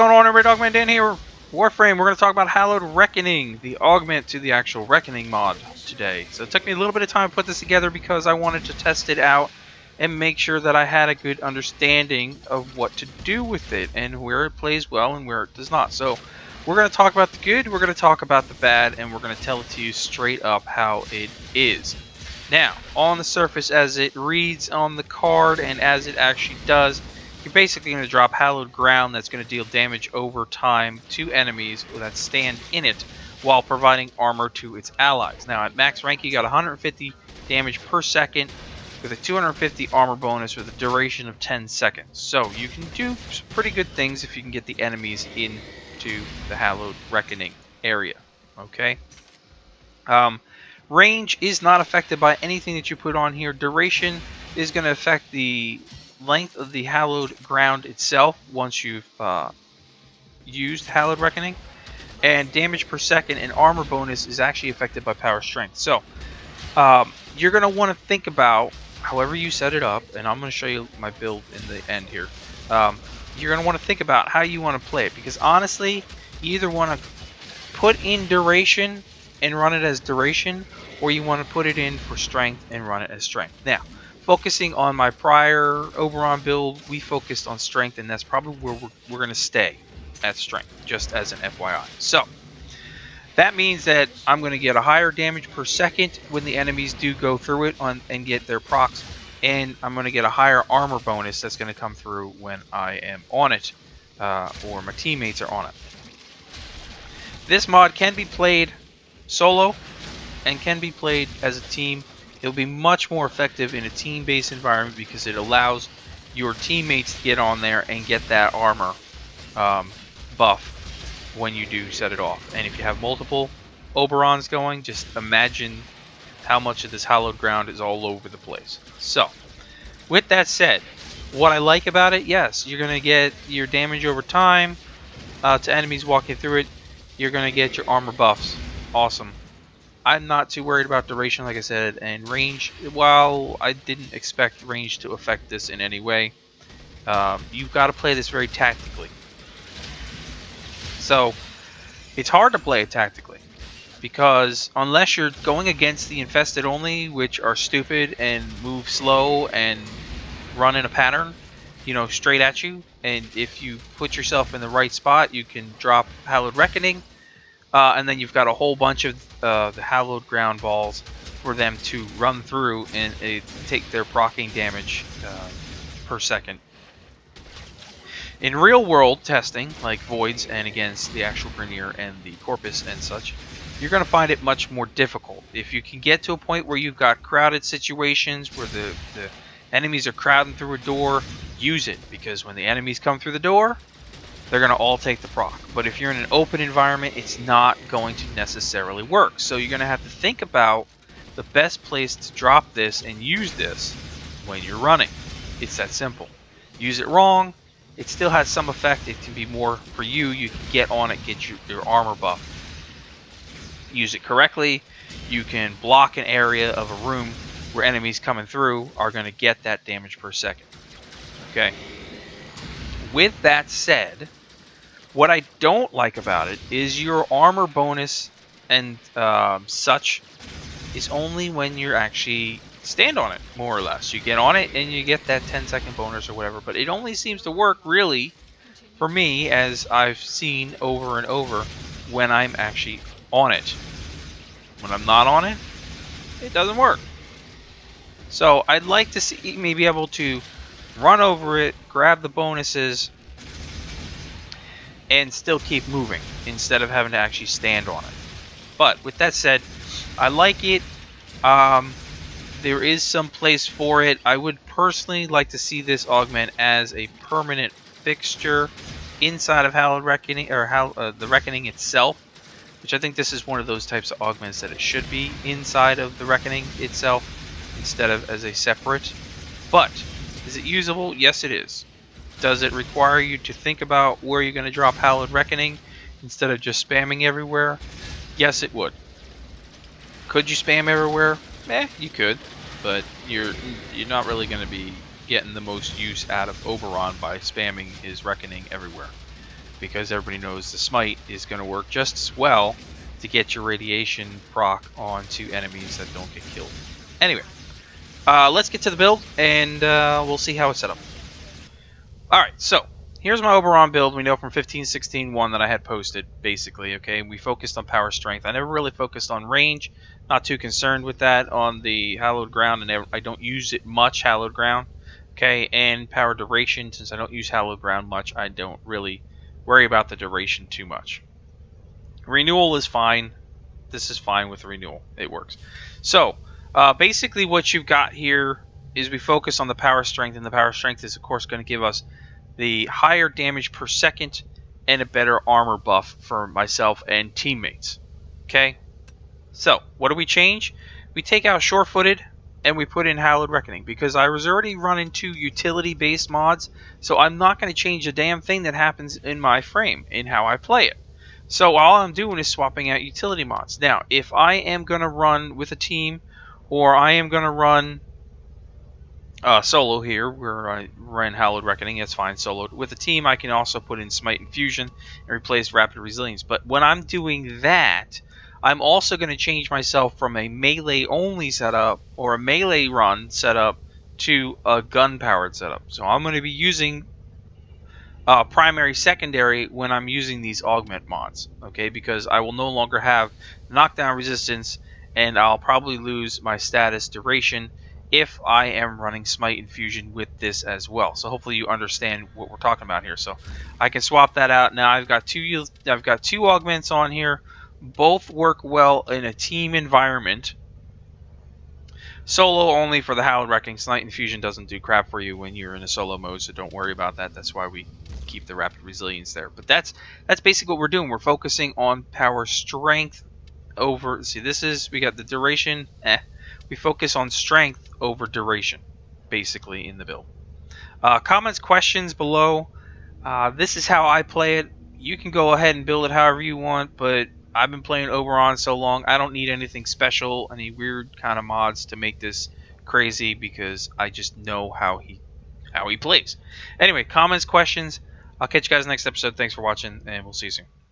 going on, everybody? Augment Dan here. Warframe, we're going to talk about Hallowed Reckoning, the augment to the actual Reckoning mod today. So it took me a little bit of time to put this together because I wanted to test it out and make sure that I had a good understanding of what to do with it and where it plays well and where it does not. So we're going to talk about the good, we're going to talk about the bad, and we're going to tell it to you straight up how it is. Now, on the surface, as it reads on the card and as it actually does, you're basically going to drop Hallowed Ground that's going to deal damage over time to enemies that stand in it while providing armor to its allies. Now, at max rank, you got 150 damage per second with a 250 armor bonus with a duration of 10 seconds. So you can do some pretty good things if you can get the enemies into the Hallowed Reckoning area. Okay? Range is not affected by anything that you put on here. Duration is going to affect the length of the Hallowed Ground itself once you've used Hallowed Reckoning, and damage per second and armor bonus is actually affected by power strength. So you're going to want to think about however you set it up, and I'm going to show you my build in the end here. You're going to want to think about how you want to play it, because honestly, you either want to put in duration and run it as duration, or you want to put it in for strength and run it as strength. Now, focusing on my prior Oberon build, we focused on strength, and that's probably where we're going to stay at strength, just as an FYI. So, that means that I'm going to get a higher damage per second when the enemies do go through it and get their procs, and I'm going to get a higher armor bonus that's going to come through when I am on it, or my teammates are on it. This mod can be played solo and can be played as a team. It'll be much more effective in a team-based environment because it allows your teammates to get on there and get that armor buff when you do set it off. And if you have multiple Oberons going, just imagine how much of this Hallowed Ground is all over the place. So, with that said, what I like about it, yes, you're going to get your damage over time to enemies walking through it. You're going to get your armor buffs. Awesome. I'm not too worried about duration, like I said, and range. While I didn't expect range to affect this in any way, you've got to play this very tactically. So, it's hard to play it tactically, because unless you're going against the infested only, which are stupid and move slow and run in a pattern, you know, straight at you, and if you put yourself in the right spot, you can drop Hallowed Reckoning. And then you've got a whole bunch of the Hallowed Ground balls for them to run through and take their proccing damage per second. In real world testing, like Voids and against the actual Grineer and the Corpus and such, you're going to find it much more difficult. If you can get to a point where you've got crowded situations where the enemies are crowding through a door, use it, because when the enemies come through the door, they're going to all take the proc. But if you're in an open environment, it's not going to necessarily work. So you're going to have to think about the best place to drop this and use this when you're running. It's that simple. Use it wrong, it still has some effect. It can be more for you. You can get on it, get your armor buff. Use it correctly, you can block an area of a room where enemies coming through are going to get that damage per second. Okay. With that said, what I don't like about it is your armor bonus and such is only when you actually stand on it, more or less. You get on it and you get that 10-second bonus or whatever, but it only seems to work, really, for me, as I've seen over and over, when I'm actually on it. When I'm not on it, it doesn't work. So I'd like to see me be able to run over it, grab the bonuses, and still keep moving instead of having to actually stand on it. But with that said, I like it. There is some place for it. I would personally like to see this augment as a permanent fixture inside of Hallowed Reckoning, or the Reckoning itself, which I think this is one of those types of augments that it should be inside of the Reckoning itself instead of as a separate. But is it usable? Yes, it is. Does it require you to think about where you're going to drop Hallowed Reckoning instead of just spamming everywhere? Yes, it would. Could you spam everywhere? You could, but you're not really going to be getting the most use out of Oberon by spamming his Reckoning everywhere. because everybody knows the smite is going to work just as well to get your radiation proc onto enemies that don't get killed. Anyway, let's get to the build, and we'll see how it's set up. Alright, so here's my Oberon build. We know from 15.16.1 that I had posted, basically, okay? We focused on power strength. I never really focused on range. Not too concerned with that on the Hallowed ground, and I don't use it much, Hallowed ground. Okay, and power duration, since I don't use Hallowed ground much, I don't really worry about the duration too much. Renewal is fine. This is fine with renewal. It works. So, basically what you've got here is we focus on the power strength, and the power strength is, of course, going to give us the higher damage per second and a better armor buff for myself and teammates. Okay? So, what do we change? We take out Sure-Footed, and we put in Hallowed Reckoning, because I was already running 2 utility-based mods, so I'm not going to change a damn thing that happens in my frame, in how I play it. So all I'm doing is swapping out utility mods. Now, if I am going to run with a team, or I am going to run solo here, where I ran Hallowed Reckoning, that's fine, solo. With a team, I can also put in Smite and Fusion and replace Rapid Resilience. But when I'm doing that, I'm also going to change myself from a melee-only setup, or a melee run setup, to a gun-powered setup. So I'm going to be using primary, secondary when I'm using these Augment mods, okay? Because I will no longer have knockdown resistance, and I'll probably lose my status duration if I am running Smite and Fusion with this as well. So hopefully you understand what we're talking about here. So I can swap that out. Now I've got two augments on here. Both work well in a team environment. Solo only for the Hallowed Reckoning. Smite and Fusion doesn't do crap for you when you're in a solo mode, so don't worry about that. That's why we keep the Rapid Resilience there. But that's basically what we're doing. We're focusing on power strength over... See, we got the duration. We focus on strength over duration, basically, in the build. Comments, questions below. This is how I play it. You can go ahead and build it however you want, but I've been playing Oberon so long, I don't need anything special, any weird kind of mods to make this crazy, because I just know how he plays. Anyway, comments, questions. I'll catch you guys next episode. Thanks for watching, and we'll see you soon.